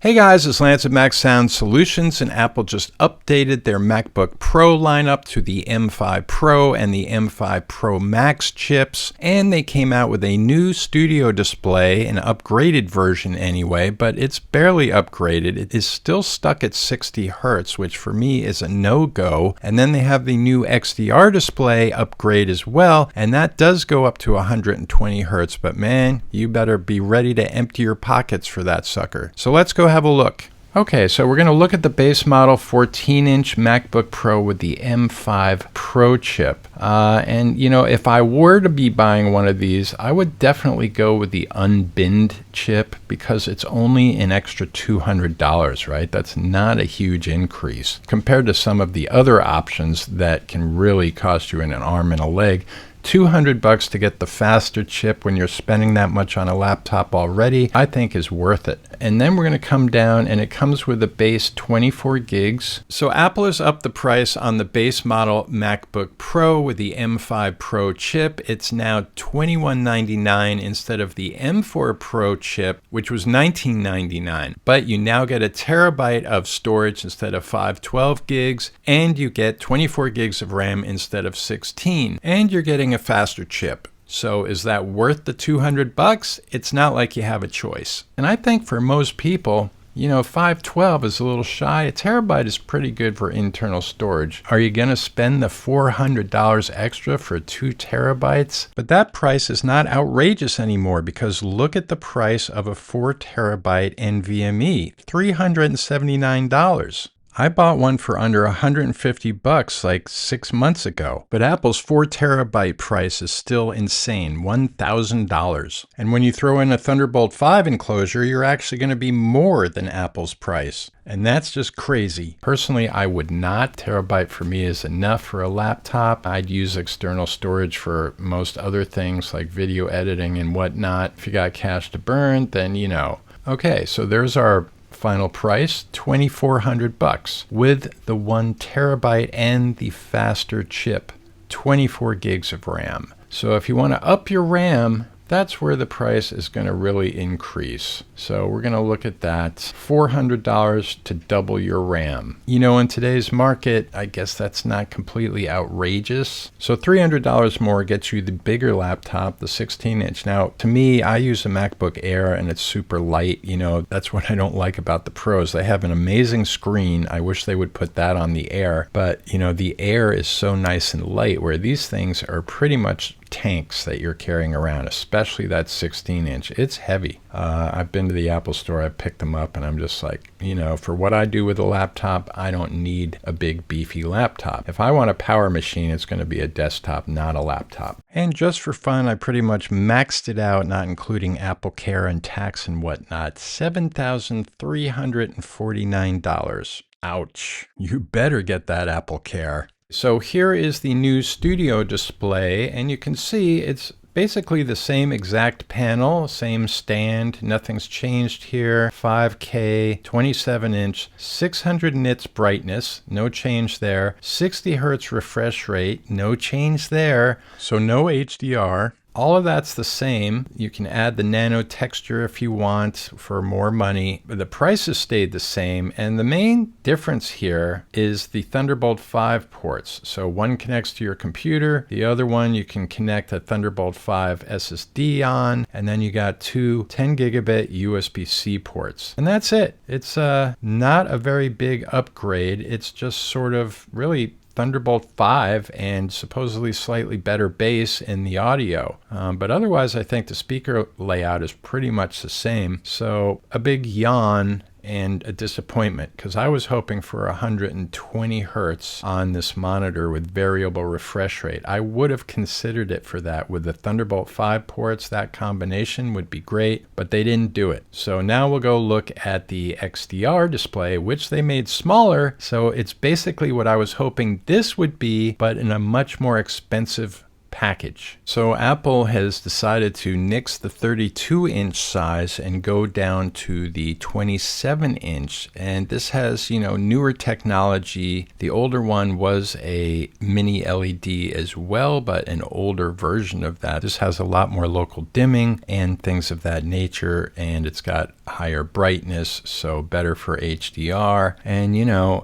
Hey guys, it's Lance at Mac Sound Solutions, and Apple just updated their MacBook Pro lineup to the M5 Pro and the M5 Pro Max chips, and they came out with a new studio display, an upgraded version anyway, but it's barely upgraded. It is still stuck at 60 Hz, which for me is a no-go. And then they have the new XDR display upgrade as well, and that does go up to 120 Hz, but man, you better be ready to empty your pockets for that sucker. So let's go have a look. Okay, so we're going to look at the base model 14-inch MacBook Pro with the M5 Pro chip. And you know, if I were to be buying one of these, I would definitely go with the Unbinned chip because it's only an extra $200, right? That's not a huge increase compared to some of the other options that can really cost you an arm and a leg. $200 to get the faster chip when you're spending that much on a laptop already, I think is worth it. And then we're going to come down, and it comes with a base 24 gigs. So Apple has upped the price on the base model MacBook Pro with the M5 Pro chip. It's now $21.99 instead of the M4 Pro chip, which was $19.99. But you now get a terabyte of storage instead of 512 gigs, and you get 24 gigs of RAM instead of 16. And you're getting a faster chip. So is that worth the $200? It's not like you have a choice. And I think for most people, you know, 512 is a little shy. A terabyte is pretty good for internal storage. Are you going to spend the $400 extra for 2 terabytes? But that price is not outrageous anymore because look at the price of a 4 terabyte NVMe, $379. I bought one for under $150 like 6 months ago, but Apple's 4 terabyte price is still insane, $1,000. And when you throw in a Thunderbolt 5 enclosure, you're actually going to be more than Apple's price. And that's just crazy. Personally, I would not. Terabyte for me is enough for a laptop. I'd use external storage for most other things like video editing and whatnot. If you got cash to burn, then you know. Okay, so there's our final price, $2,400 with the 1 terabyte and the faster chip, 24 gigs of RAM. So if you want to up your RAM, that's where the price is going to really increase. So we're going to look at that. $400 to double your RAM. You know, in today's market, I guess that's not completely outrageous. So $300 more gets you the bigger laptop, the 16-inch. Now, to me, I use a MacBook Air and it's super light. You know, that's what I don't like about the Pros. They have an amazing screen. I wish they would put that on the Air. But, you know, the Air is so nice and light where these things are pretty much tanks that you're carrying around, especially that 16-inch. It's heavy. I've been to the Apple store, I've picked them up, and I'm just like, you know, for what I do with a laptop, I don't need a big beefy laptop. If I want a power machine, it's going to be a desktop, not a laptop. And just for fun, I pretty much maxed it out, not including Apple Care and tax and whatnot, $7,349. Ouch. You better get that Apple Care. So here is the new studio display, and you can see it's basically the same exact panel, same stand, nothing's changed here. 5K, 27-inch, 600 nits brightness, no change there. 60 Hertz refresh rate, no change there. So no HDR. All of that's the same. You can add the nano texture if you want for more money, but the prices stayed the same. And the main difference here is the Thunderbolt 5 ports. So one connects to your computer, the other one you can connect a Thunderbolt 5 SSD on, and then you got 2 10 gigabit USB-C ports. And that's it. It's not a very big upgrade. It's just sort of really Thunderbolt 5 and supposedly slightly better bass in the audio. But otherwise, I think the speaker layout is pretty much the same. So a big yawn and a disappointment because I was hoping for 120 Hertz on this monitor with variable refresh rate. I would have considered it for that. With the Thunderbolt 5 ports, that combination would be great, but they didn't do it. So now we'll go look at the XDR display, which they made smaller. So it's basically what I was hoping this would be, but in a much more expensive package. So Apple has decided to nix the 32-inch size and go down to the 27-inch, and this has, newer technology. The older one was a mini LED as well, but an older version of that. This has a lot more local dimming and things of that nature, and it's got higher brightness, so better for HDR, and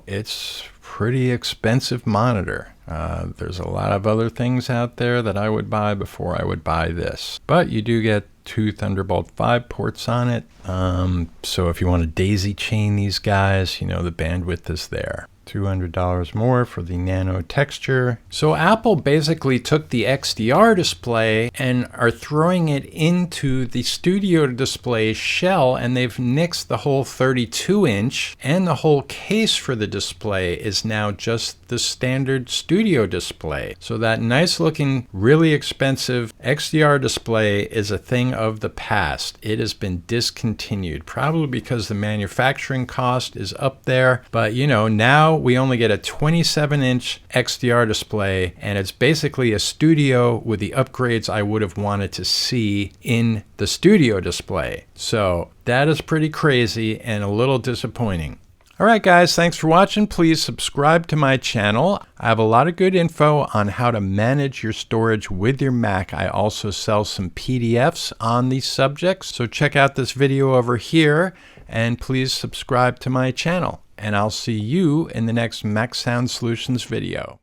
it's pretty expensive monitor. There's a lot of other things out there that I would buy before I would buy this. But you do get 2 Thunderbolt 5 ports on it. So if you want to daisy chain these guys, the bandwidth is there. $200 more for the nano texture. So Apple basically took the XDR display and are throwing it into the Studio Display shell, and they've nixed the whole 32-inch, and the whole case for the display is now just the standard Studio Display. So that nice looking, really expensive XDR display is a thing of the past. It has been discontinued, probably because the manufacturing cost is up there. But now we only get a 27-inch XDR display, and it's basically a Studio with the upgrades I would have wanted to see in the Studio Display. So that is pretty crazy and a little disappointing. All right, guys, thanks for watching. Please subscribe to my channel. I have a lot of good info on how to manage your storage with your Mac. I also sell some PDFs on these subjects, so check out this video over here, and please subscribe to my channel. And I'll see you in the next Mac Sound Solutions video.